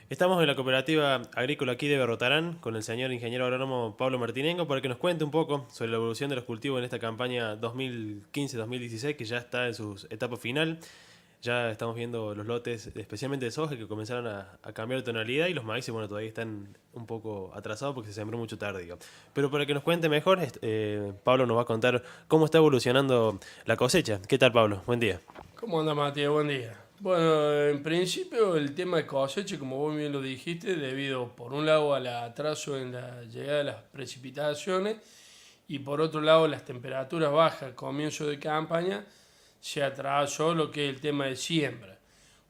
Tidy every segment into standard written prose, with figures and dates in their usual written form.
Estamos en la cooperativa agrícola aquí de Berrotarán con el señor ingeniero agrónomo Pablo Martinengo para que nos cuente un poco sobre la evolución de los cultivos en esta campaña 2015-2016 que ya está en su etapa final. Ya estamos viendo los lotes, especialmente de soja, que comenzaron a cambiar de tonalidad y los maíces, bueno, todavía están un poco atrasados porque se sembró mucho tardío. Pero para que nos cuente mejor, Pablo nos va a contar cómo está evolucionando la cosecha. ¿Qué tal, Pablo? Buen día. ¿Cómo anda, Matías? Buen día. Bueno, en principio el tema de cosecha, como vos bien lo dijiste, debido por un lado al atraso en la llegada de las precipitaciones y por otro lado las temperaturas bajas al comienzo de campaña, se atrasó lo que es el tema de siembra.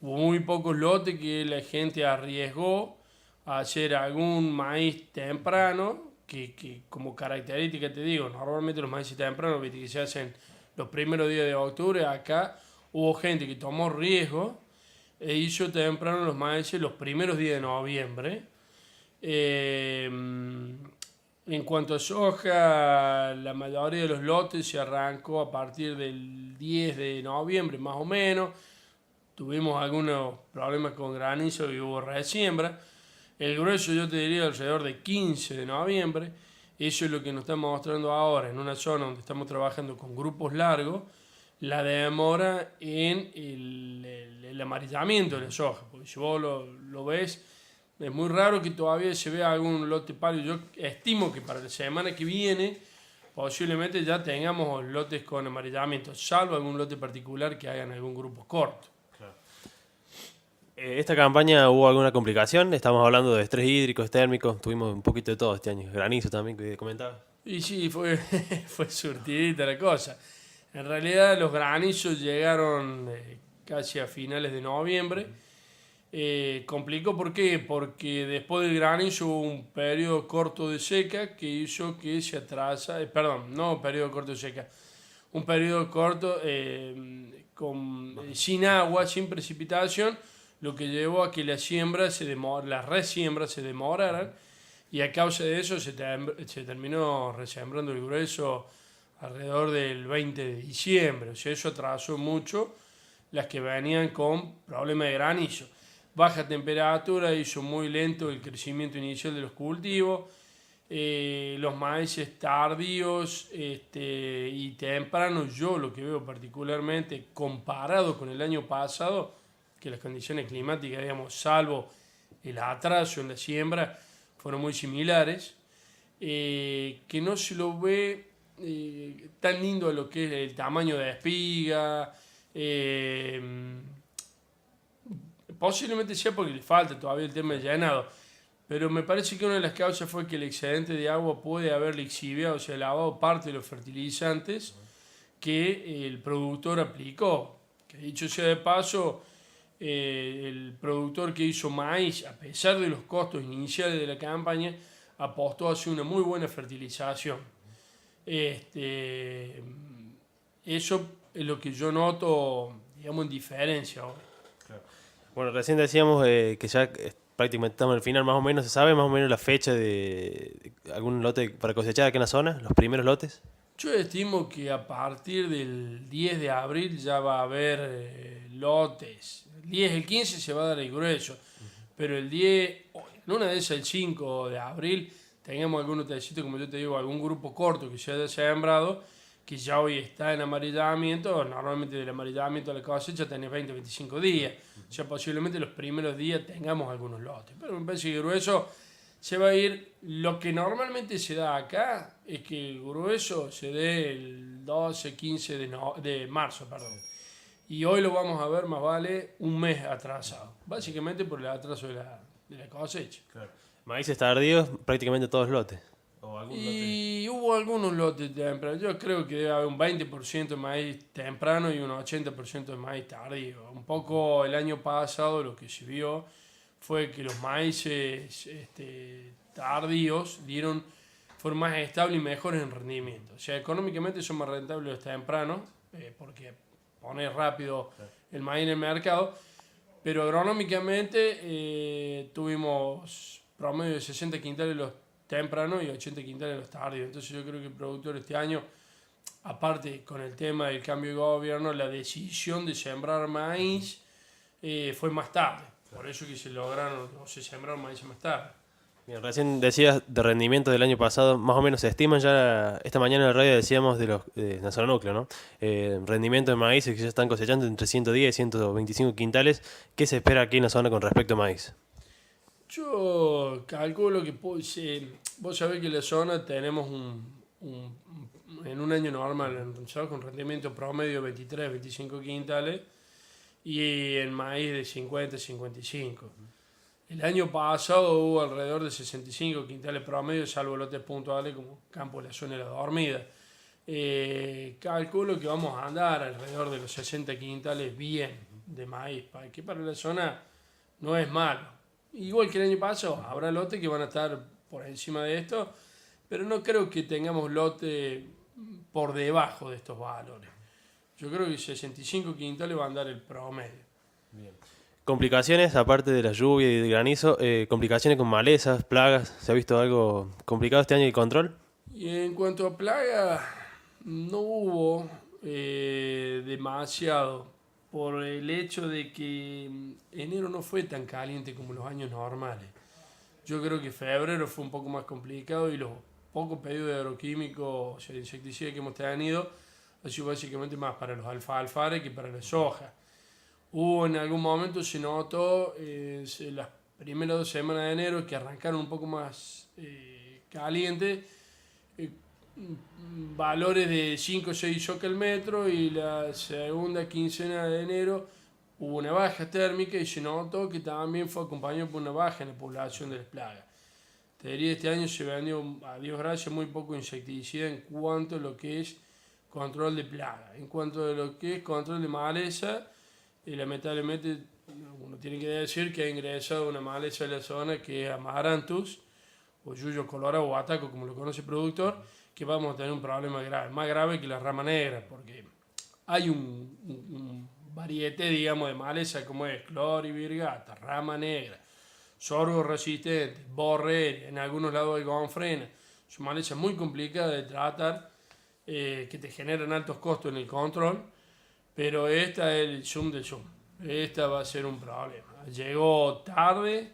Hubo muy pocos lotes que la gente arriesgó a hacer algún maíz temprano, que como característica te digo, normalmente los maíces tempranos, viste, que se hacen los primeros días de octubre, acá hubo gente que tomó riesgo e hizo temprano los maíces los primeros días de noviembre. En cuanto a soja, la mayoría de los lotes se arrancó a partir del 10 de noviembre más o menos. Tuvimos algunos problemas con granizo y hubo resiembra. El grueso yo te diría alrededor de 15 de noviembre. Eso es lo que nos está mostrando ahora en una zona donde estamos trabajando con grupos largos, la demora en el amarillamiento de la soja. Porque si vos lo ves, es muy raro que todavía se vea algún lote pálido. Yo estimo que para la semana que viene posiblemente ya tengamos lotes con amarillamiento, salvo algún lote particular que hagan algún grupo corto. ¿Esta campaña hubo alguna complicación? Estamos hablando de estrés hídrico, térmicos, tuvimos un poquito de todo este año. Granizo también, que comentaba. Y sí, fue surtidita la cosa. En realidad los granizos llegaron casi a finales de noviembre. Complicó, ¿por qué? Porque después del granizo hubo un periodo corto de seca que hizo que se atrasa, perdón, no un periodo corto de seca, un periodo corto sin agua, sin precipitación, lo que llevó a que las resiembras se demoraran y a causa de eso se terminó resembrando el grueso alrededor del 20 de diciembre. O sea, eso atrasó mucho las que venían con problemas de granizo. Baja temperatura hizo muy lento el crecimiento inicial de los cultivos. Los maíces tardíos y tempranos, yo lo que veo particularmente comparado con el año pasado, que las condiciones climáticas, digamos, salvo el atraso en la siembra, fueron muy similares, que no se lo ve tan lindo a lo que es el tamaño de espiga. eh, Posiblemente sea porque le falta todavía el tema del llenado, pero me parece que una de las causas fue que el excedente de agua puede haber lixiviado, o sea, lavado parte de los fertilizantes que el productor aplicó. Que dicho sea de paso, el productor que hizo maíz, a pesar de los costos iniciales de la campaña, apostó a hacer una muy buena fertilización. Este, Eso es lo que yo noto, digamos, en diferencia hoy. Bueno, recién decíamos que ya prácticamente estamos al final, más o menos, ¿se sabe más o menos la fecha de algún lote para cosechar aquí en la zona? ¿Los primeros lotes? Yo estimo que a partir del 10 de abril ya va a haber lotes. El 10, el 15 se va a dar el grueso, pero el 10, en una de esas, el 5 de abril, tengamos algún lotecito, como yo te digo, algún grupo corto que se haya sembrado, que ya hoy está en amarillamiento. Normalmente del amarillamiento a la cosecha tenés 20, 25 días. O sea, posiblemente los primeros días tengamos algunos lotes. Pero me parece que el grueso se va a ir. Lo que normalmente se da acá es que el grueso se dé el 12, 15 de marzo, perdón. Y hoy lo vamos a ver, más vale, un mes atrasado. Básicamente por el atraso de la cosecha. Claro. Maíces tardíos, prácticamente todos lotes. O algún lote. Y hubo algunos lotes tempranos. Yo creo que debe haber un 20% de maíz temprano y un 80% de maíz tardío. Un poco el año pasado lo que se vio fue que los maíces tardíos fueron más estables y mejores en rendimiento. O sea, económicamente son más rentables los tempranos, porque pones rápido el maíz en el mercado, pero agronómicamente tuvimos promedio de 60 quintales los tempranos y 80 quintales los tardíos. Entonces yo creo que el productor este año, aparte con el tema del cambio de gobierno, la decisión de sembrar maíz fue más tarde. Por eso que se lograron o se sembraron maíz más tarde. Bien, recién decías de rendimiento del año pasado, más o menos se estiman ya, esta mañana en la radio decíamos de los Nacional, ¿no? Rendimiento de maíz que ya están cosechando entre 110 y 125 quintales. ¿Qué se espera aquí en la zona con respecto a maíz? Yo calculo que vos sabés que en la zona tenemos en un año normal, ¿sabes? Con rendimiento promedio de 23, 25 quintales y en maíz de 50, 55. El año pasado hubo alrededor de 65 quintales promedio, salvo lotes puntuales como Campo de la Zona de la Dormida. Calculo que vamos a andar alrededor de los 60 quintales bien de maíz, que para la zona no es malo. Igual que el año pasado, habrá lotes que van a estar por encima de esto, pero no creo que tengamos lote por debajo de estos valores. Yo creo que 65 quintales va a andar el promedio. Complicaciones, aparte de la lluvia y del granizo, complicaciones con malezas, plagas. ¿Se ha visto algo complicado este año de control? Y en cuanto a plaga, no hubo demasiado por el hecho de que enero no fue tan caliente como los años normales. Yo creo que febrero fue un poco más complicado y los pocos pedidos de agroquímicos, o sea, de insecticidas que hemos tenido, ha sido básicamente más para los alfalfares que para la soja. Hubo en algún momento, se notó las primeras 2 semanas de enero que arrancaron un poco más calientes, valores de 5 o 6 shock al metro, y la segunda quincena de enero hubo una baja térmica y se notó que también fue acompañado por una baja en la población de las plagas. Te diría, este año se vendió, a Dios gracias, muy poco insecticida en cuanto a lo que es control de plaga. En cuanto a lo que es control de maleza, lamentablemente uno tiene que decir que ha ingresado una maleza en la zona que es Amaranthus, o Yuyo colorado o Ataco, como lo conoce el productor, que vamos a tener un problema grave, más grave que la rama negra, porque hay un variete, digamos, de maleza como es clorivirgata, rama negra, sorgo resistente, borreria, en algunos lados hay gonfrena. Son malezas muy complicadas de tratar, que te generan altos costos en el control, pero esta es el zoom del zoom. Esta va a ser un problema. Llegó tarde,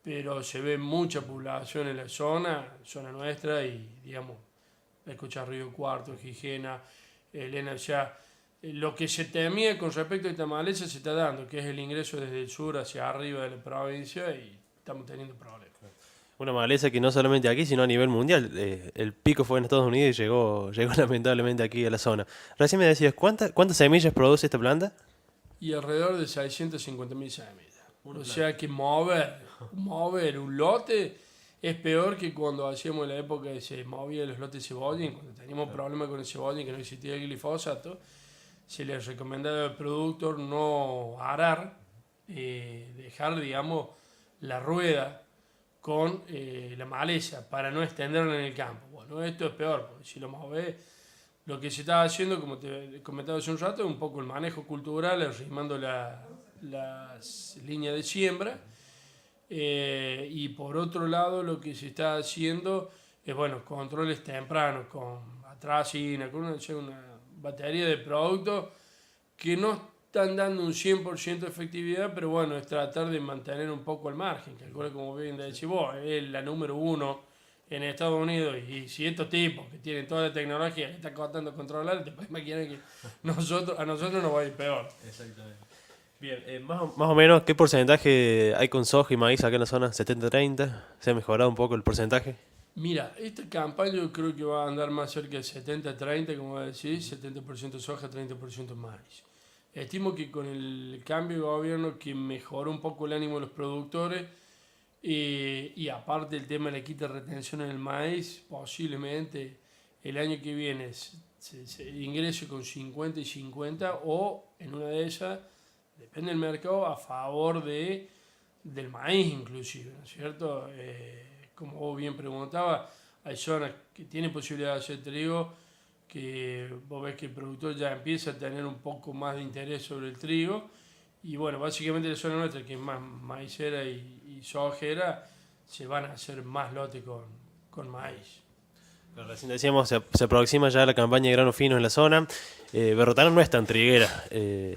pero se ve mucha población en la zona nuestra, y digamos, escuchar Río Cuarto, Gijena, Elena, ya lo que se temía con respecto a esta maleza se está dando, que es el ingreso desde el sur hacia arriba de la provincia, y estamos teniendo problemas. Una maleza que no solamente aquí, sino a nivel mundial. El pico fue en Estados Unidos y llegó lamentablemente aquí a la zona. Recién me decías, ¿cuántas semillas produce esta planta? Y alrededor de 650.000 semillas. O sea que mover un lote es peor que cuando hacíamos la época que se movía los lotes de cebolla, cuando teníamos problemas con el cebolla y que no existía el glifosato, se les recomendaba al productor no arar, dejar, digamos, la rueda con la maleza para no extenderla en el campo. Bueno, esto es peor, porque si lo movés, lo que se estaba haciendo, como te comentaba hace un rato, es un poco el manejo cultural, arrimando las líneas de siembra. Y por otro lado, lo que se está haciendo es, bueno, controles tempranos con atracina, con una batería de productos que no están dando un 100% de efectividad, pero bueno, es tratar de mantener un poco el margen. Calcula, como bien decís vos, es la número 1 en Estados Unidos, y si estos tipos que tienen toda la tecnología que están costando controlar, te puedes imaginar que a nosotros nos va a ir peor. Exactamente. Bien, más o menos, ¿qué porcentaje hay con soja y maíz acá en la zona? ¿70-30? ¿Se ha mejorado un poco el porcentaje? Mira, esta campaña yo creo que va a andar más cerca de 70-30, como decís, 70% soja, 30% maíz. Estimo que con el cambio de gobierno, que mejoró un poco el ánimo de los productores, y aparte el tema de la quita de retención en el maíz, posiblemente el año que viene se ingrese con 50 y 50, o en una de esas, depende del mercado, a favor del maíz inclusive, ¿no es cierto? Como vos bien preguntabas, hay zonas que tienen posibilidad de hacer trigo, que vos ves que el productor ya empieza a tener un poco más de interés sobre el trigo, y bueno, básicamente la zona nuestra, que es más maicera y sojera, se van a hacer más lote con maíz. Recién decíamos, se aproxima ya la campaña de grano fino en la zona. Berrotarán no es tan triguera.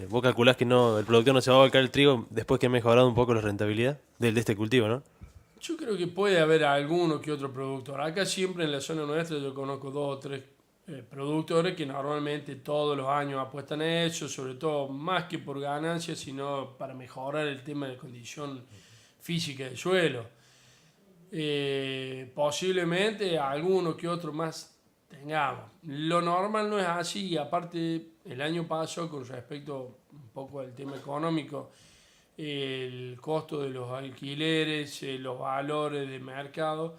Vos calculás que no, el productor no se va a volcar el trigo después que ha mejorado un poco la rentabilidad de este cultivo, ¿no? Yo creo que puede haber alguno que otro productor. Acá siempre en la zona nuestra yo conozco dos o tres productores que normalmente todos los años apuestan a eso, sobre todo más que por ganancias, sino para mejorar el tema de condición física del suelo. Posiblemente alguno que otro más tengamos. Lo normal no es así y aparte el año pasado con respecto un poco al tema económico, el costo de los alquileres, los valores de mercado,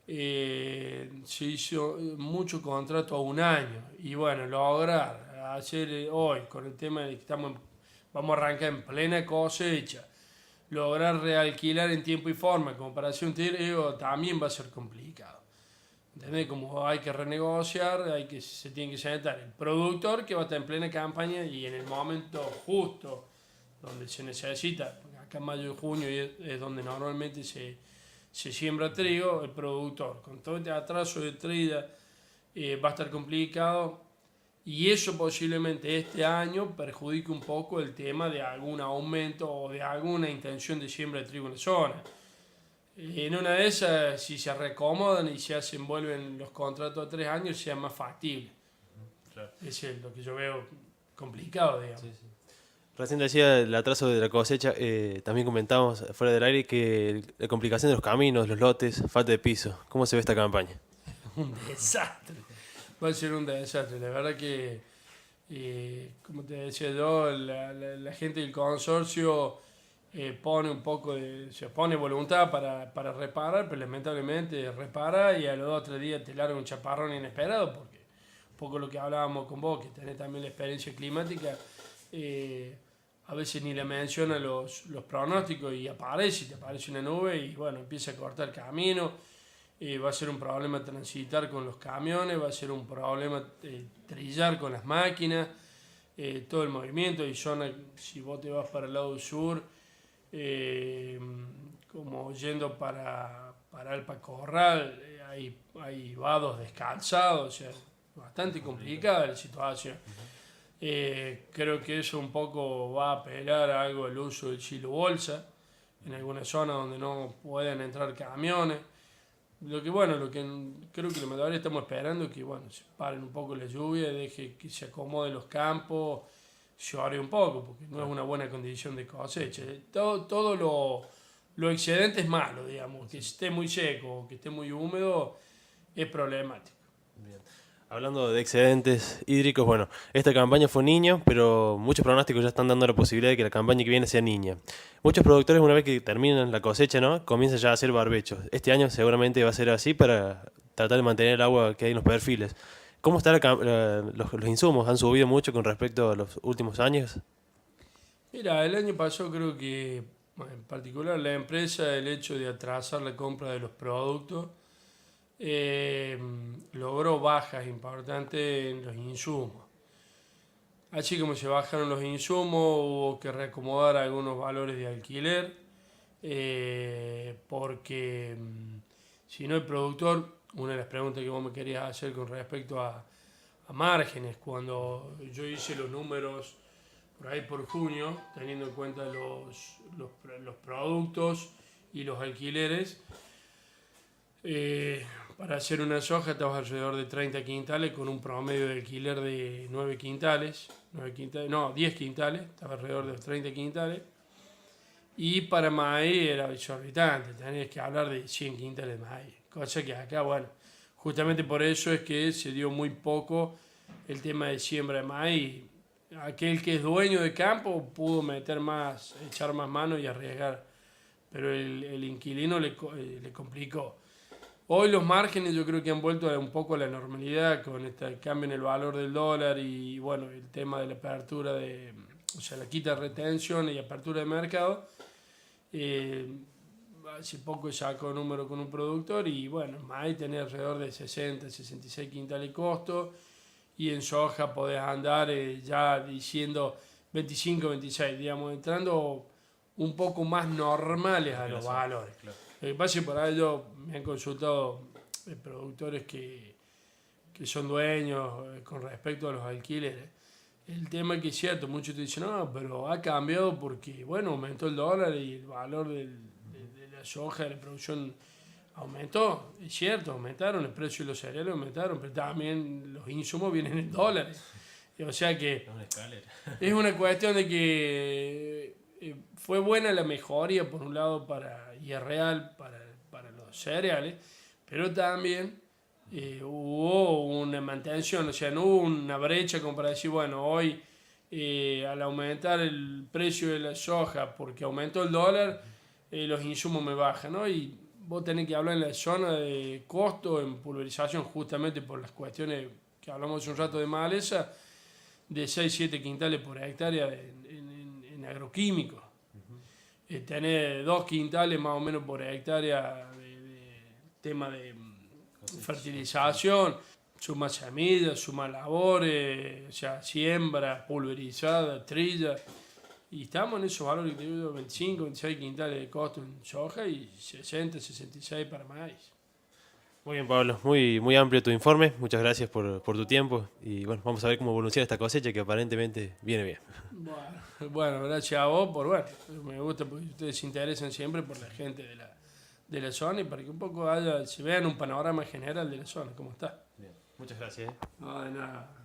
se hizo mucho contrato a un año y bueno, lograr hacer hoy con el tema de que vamos a arrancar en plena cosecha, lograr realquilar en tiempo y forma como para hacer un tiro también va a ser complicado. ¿Entendés? Como hay que renegociar, se tiene que sentar el productor que va a estar en plena campaña y en el momento justo donde se necesita, porque acá en mayo y junio es donde normalmente se siembra trigo, el productor con todo este atraso de trida va a estar complicado y eso posiblemente este año perjudique un poco el tema de algún aumento o de alguna intención de siembra de trigo en la zona. En una de esas, si se reacomodan y se envuelven los contratos a 3 años, sea más factible. Claro. Es lo que yo veo complicado, digamos. Sí, sí. Recién decía el atraso de la cosecha, también comentábamos fuera del aire que la complicación de los caminos, los lotes, falta de piso. ¿Cómo se ve esta campaña? Un desastre. Va a ser un desastre. La verdad que, como te decía yo, la gente del consorcio pone un poco se pone voluntad para reparar, pero lamentablemente repara y a los 2 o 3 días te larga un chaparrón inesperado, porque un poco lo que hablábamos con vos, que tenés también la experiencia climática, a veces ni le menciona los pronósticos y te aparece una nube y bueno, empieza a cortar camino. Va a ser un problema transitar con los camiones, va a ser un problema trillar con las máquinas, todo el movimiento y zona, si vos te vas para el lado sur, como yendo para Alpa Corral, hay vados descalzados, o sea, bastante complicada la situación. Creo que eso un poco va a apelar a algo el uso del silo bolsa, en algunas zonas donde no pueden entrar camiones. Lo que creo que la mayoría estamos esperando es que se paren un poco la lluvia, deje que se acomoden los campos, llore un poco, porque no es una buena condición de cosecha. Todo lo excedente es malo, digamos, que esté muy seco o que esté muy húmedo es problemático. Bien. Hablando de excedentes hídricos, bueno, esta campaña fue niño, pero muchos pronósticos ya están dando la posibilidad de que la campaña que viene sea niña. Muchos productores, una vez que terminan la cosecha, ¿no?, comienzan ya a hacer barbechos. Este año seguramente va a ser así para tratar de mantener el agua que hay en los perfiles. ¿Cómo están los insumos? ¿Han subido mucho con respecto a los últimos años? Mira, el año pasado creo que, en particular la empresa, el hecho de atrasar la compra de los productos, logró bajas importantes en los insumos. Así como se bajaron los insumos, hubo que reacomodar algunos valores de alquiler, porque si no el productor, una de las preguntas que vos me querías hacer con respecto a márgenes, cuando yo hice los números por ahí por junio, teniendo en cuenta los productos y los alquileres, para hacer una soja estabas alrededor de 30 quintales con un promedio de alquiler de 9 quintales, 10 quintales, estaba alrededor de los 30 quintales. Y para maíz era exorbitante, tenías que hablar de 100 quintales de maíz, cosa que acá, justamente por eso es que se dio muy poco el tema de siembra de maíz. Aquel que es dueño de campo pudo echar más mano y arriesgar, pero el inquilino le complicó. Hoy los márgenes yo creo que han vuelto un poco a la normalidad con este cambio en el valor del dólar y el tema de la apertura la quita de retención y apertura de mercado. Hace poco sacó número con un productor y maíz tenía alrededor de 60, 66 quintales de costo y en soja podés andar ya diciendo 25, 26, digamos, entrando un poco más normales a los valores. Claro. Lo que pasa es que por ahí me han consultado productores que son dueños con respecto a los alquileres. El tema que es cierto, muchos te dicen, no, pero ha cambiado porque, bueno, aumentó el dólar y el valor de la soja, de la producción aumentó. Es cierto, aumentaron, el precio de los cereales aumentaron, pero también los insumos vienen en dólares. O sea que Es una escalera. es una cuestión de que fue buena la mejoría, por un lado, y es real para los cereales, pero también hubo una mantención, o sea, no hubo una brecha como para decir, bueno, hoy al aumentar el precio de la soja porque aumentó el dólar, los insumos me bajan, ¿no? Y vos tenés que hablar en la zona de costo en pulverización, justamente por las cuestiones que hablamos hace un rato de maleza, de 6-7 quintales por hectárea en agroquímicos. Tener 2 quintales más o menos por hectárea de tema de fertilización, suma semillas, suma labores, o sea, siembra, pulverizada, trilla. Y estamos en esos valores que te digo, 25, 26 quintales de costo en soja y 60, 66 para maíz. Muy bien, Pablo, muy amplio tu informe, muchas gracias por tu tiempo y bueno, vamos a ver cómo evoluciona esta cosecha que aparentemente viene bien. Bueno, gracias a vos por, bueno, me gusta porque ustedes se interesan siempre por la gente de la zona y para que un poco se vean un panorama general de la zona, cómo está. Bien. Muchas gracias. No, de nada.